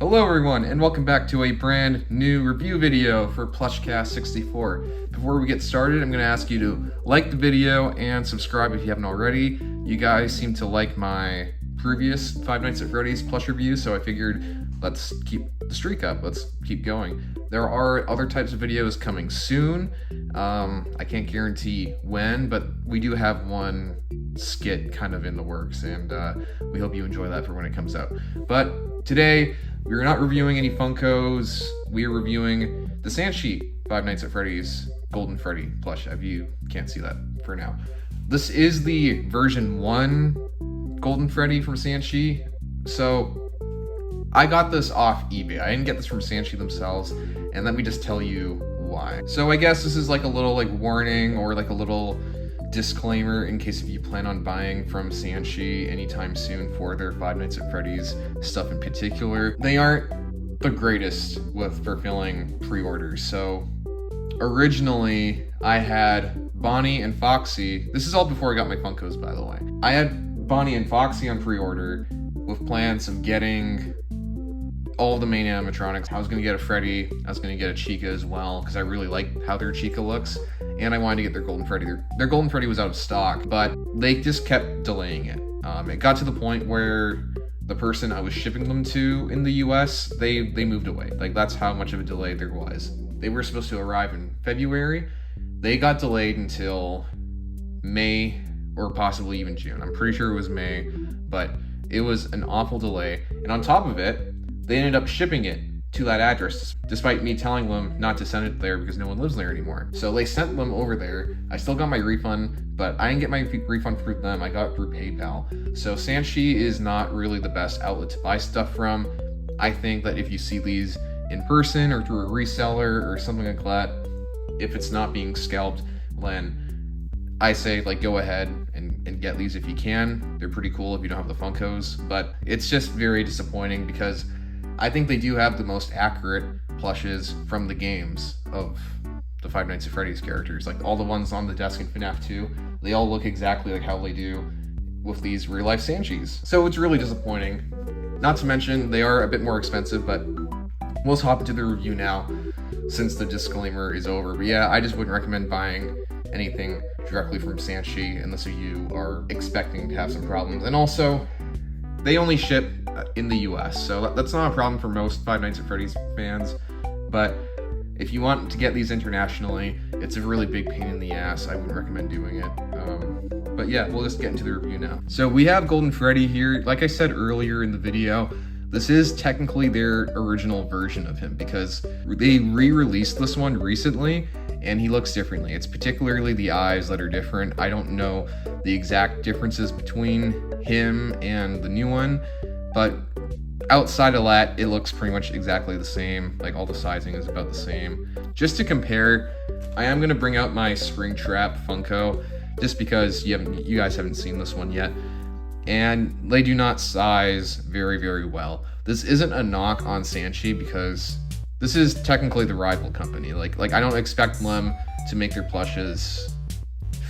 Hello everyone, and welcome back to a brand new review video for Plushcast 64. Before we get started, I'm going to ask you to like the video and subscribe if you haven't already. You guys seem to like my previous Five Nights at Freddy's plush review, so I figured let's keep the streak up, let's keep going. There are other types of videos coming soon. I can't guarantee when, but we do have one skit kind of in the works, and we hope you enjoy that for when it comes out. But today, we're not reviewing any Funkos. We are reviewing the Sanshee Five Nights at Freddy's Golden Freddy plush. If you can't see that for now. This is the version 1 Golden Freddy from Sanshee. So I got this off eBay. I didn't get this from Sanshee themselves, and let me just tell you why. So I guess this is like a little warning or like a little disclaimer in case if you plan on buying from Sanshee anytime soon for their Five Nights at Freddy's stuff in particular. They aren't the greatest with fulfilling pre-orders. So originally I had Bonnie and Foxy. This is all before I got my Funkos, by the way. I had Bonnie and Foxy on pre-order with plans of getting all of the main animatronics. I was going to get a Freddy, I was going to get a Chica as well, because I really like how their Chica looks, and I wanted to get their Golden Freddy. Their Golden Freddy was out of stock, but they just kept delaying it. It got to the point where the person I was shipping them to in the US, they moved away. Like, that's how much of a delay there was. They were supposed to arrive in February. They got delayed until May, or possibly even June. I'm pretty sure it was May, but it was an awful delay. And on top of it, they ended up shipping it to that address, despite me telling them not to send it there because no one lives there anymore. So they sent them over there. I still got my refund, but I didn't get my refund through them. I got it through PayPal. So Sanshee is not really the best outlet to buy stuff from. I think that if you see these in person or through a reseller or something like that, if it's not being scalped, then I say go ahead and get these if you can. They're pretty cool if you don't have the Funkos, but it's just very disappointing because I think they do have the most accurate plushes from the games of the Five Nights at Freddy's characters. Like all the ones on the desk in FNaF 2, they all look exactly like how they do with these real-life Sanshees. So it's really disappointing. Not to mention, they are a bit more expensive, but we'll hop into the review now since the disclaimer is over. But yeah, I just wouldn't recommend buying anything directly from Sanshee unless you are expecting to have some problems. And also, they only ship in the US, so that's not a problem for most Five Nights at Freddy's fans, but if you want to get these internationally, it's a really big pain in the ass. I wouldn't recommend doing it. But yeah, we'll just get into the review now. So we have Golden Freddy here. Like I said earlier in the video, this is technically their original version of him because they re-released this one recently and he looks differently. It's particularly the eyes that are different. I don't know the exact differences between him and the new one, but outside of that, it looks pretty much exactly the same. Like all the sizing is about the same. Just to compare, I am gonna bring out my Springtrap Funko just because you guys haven't seen this one yet. And they do not size very, very well. This isn't a knock on Sanshee because this is technically the rival company. Like I don't expect them to make their plushes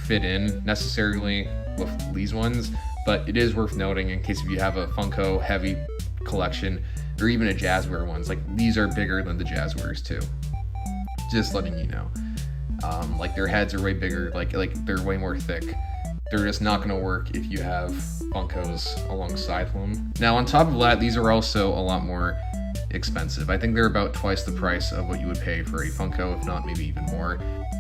fit in necessarily with these ones, but it is worth noting in case if you have a Funko heavy collection or even a Jazzware ones, these are bigger than the Jazzwares too. Just letting you know. Their heads are way bigger, they're way more thick. They're just not gonna work if you have Funkos alongside them. Now on top of that, these are also a lot more expensive. I think they're about twice the price of what you would pay for a Funko, if not maybe even more.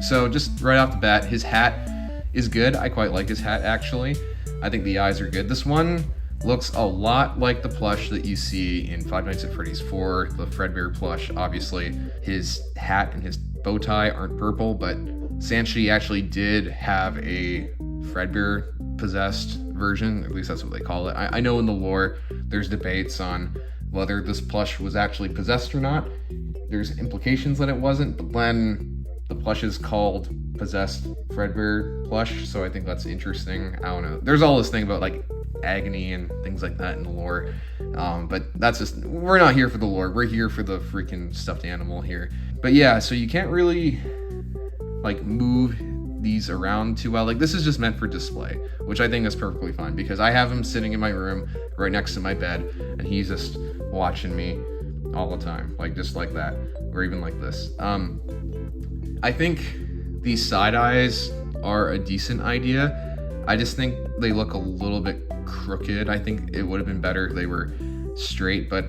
So just right off the bat, his hat is good. I quite like his hat actually. I think the eyes are good. This one looks a lot like the plush that you see in Five Nights at Freddy's 4, the Fazbear plush. Obviously, his hat and his bow tie aren't purple, but Sanshee actually did have a Fazbear possessed version, at least that's what they call it. I know in the lore, there's debates on whether this plush was actually possessed or not. There's implications that it wasn't, but then the plush is called Possessed Fazbear plush, so I think that's interesting. I don't know. There's all this thing about agony and things like that in the lore, but that's just, we're not here for the lore. We're here for the freaking stuffed animal here. But yeah, so you can't really move these around too well. This is just meant for display, which I think is perfectly fine because I have him sitting in my room right next to my bed and he's just watching me all the time, like just like that, or even like this. I think these side eyes are a decent idea. I just think they look a little bit crooked. I think it would have been better if they were straight, but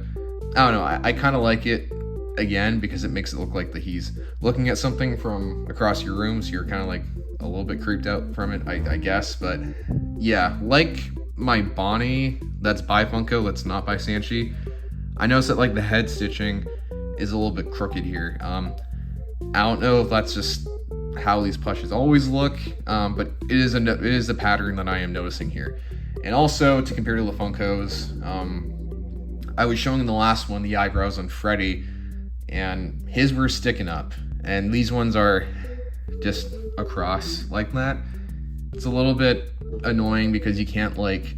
I don't know. I kind of like it again because it makes it look like that he's looking at something from across your room, so you're kind of like a little bit creeped out from it, I guess. But yeah, like my Bonnie that's by Funko, that's not by Sanshee, I noticed that like the head stitching is a little bit crooked here. I don't know if that's just how these plushes always look, but it is a pattern that I am noticing here. And also, to compare to the Funkos, I was showing in the last one the eyebrows on Freddy, and his were sticking up, and these ones are just across like that. It's a little bit annoying because you can't like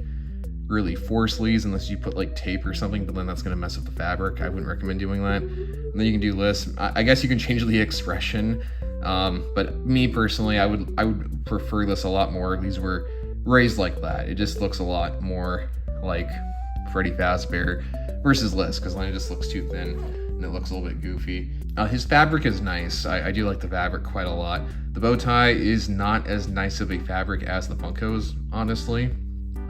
really force these unless you put like tape or something, but then that's going to mess up the fabric. I wouldn't recommend doing that. And then you can do this. I guess you can change the expression, but me personally, I would prefer this a lot more. These were raised like that. It just looks a lot more like Freddy Fazbear versus this, because then it just looks too thin and it looks a little bit goofy. His fabric is nice. I do like the fabric quite a lot. The bow tie is not as nice of a fabric as the Funkos, honestly.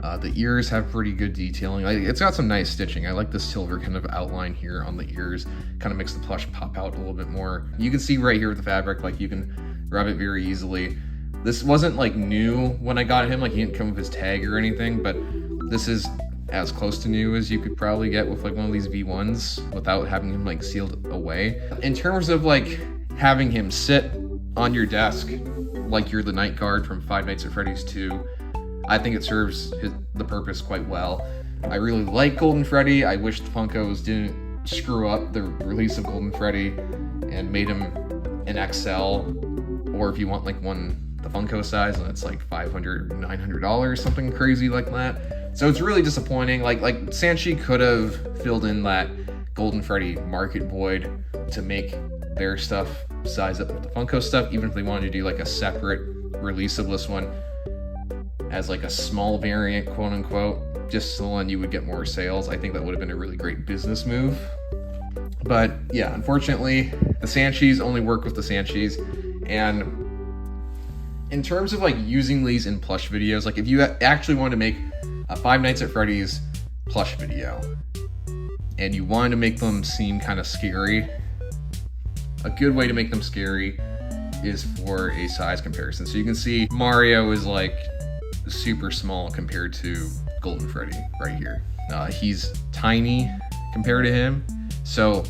The ears have pretty good detailing. It's got some nice stitching. I like the silver kind of outline here on the ears. Kind of makes the plush pop out a little bit more. You can see right here with the fabric, like you can rub it very easily. This wasn't like new when I got him, like he didn't come with his tag or anything, but this is as close to new as you could probably get with like one of these V1s without having him like sealed away. In terms of like having him sit on your desk like you're the night guard from Five Nights at Freddy's 2, I think it serves the purpose quite well. I really like Golden Freddy. I wish the Funkos didn't screw up the release of Golden Freddy and made him an XL, or if you want like the Funko size, and it's like $500, $900, something crazy like that. So it's really disappointing. Like Sanshee could have filled in that Golden Freddy market void to make their stuff size up with the Funko stuff, even if they wanted to do like a separate release of this one as like a small variant, quote unquote, just so then you would get more sales. I think that would have been a really great business move. But yeah, unfortunately, the Sanshees only work with the Sanshees. And in terms of like using these in plush videos, like if you actually wanted to make a Five Nights at Freddy's plush video and you wanted to make them seem kind of scary, a good way to make them scary is for a size comparison. So you can see Mario is like super small compared to Golden Freddy right here. He's tiny compared to him. So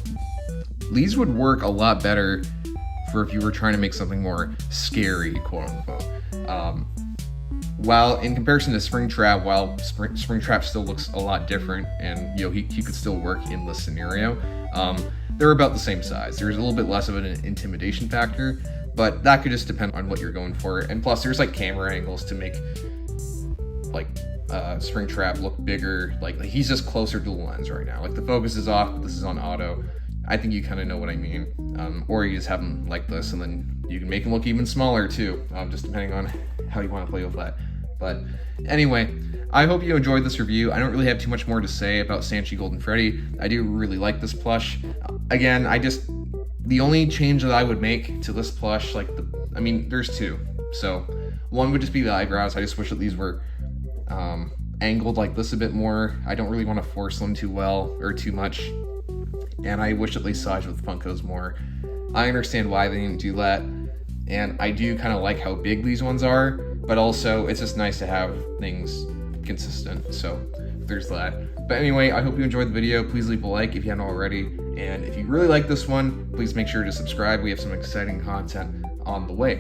these would work a lot better for if you were trying to make something more scary, quote unquote. While in comparison to Springtrap, while Springtrap still looks a lot different, and he could still work in this scenario, they're about the same size. There's a little bit less of an intimidation factor, but that could just depend on what you're going for. And plus, there's like camera angles to make like Springtrap look bigger. Like he's just closer to the lens right now. Like the focus is off, this is on auto. I think you kind of know what I mean. Or you just have him like this, and then you can make him look even smaller too, just depending on how you want to play with that. But anyway, I hope you enjoyed this review. I don't really have too much more to say about Sanshee Golden Freddy. I do really like this plush. Again, the only change that I would make to this plush, there's two. So one would just be the eyebrows. I just wish that these were angled like this a bit more. I don't really want to force them too well or too much. And I wish that they sized with Funkos more. I understand why they didn't do that. And I do kind of like how big these ones are, but also it's just nice to have things consistent. So there's that. But anyway, I hope you enjoyed the video. Please leave a like if you haven't already. And if you really like this one, please make sure to subscribe. We have some exciting content on the way.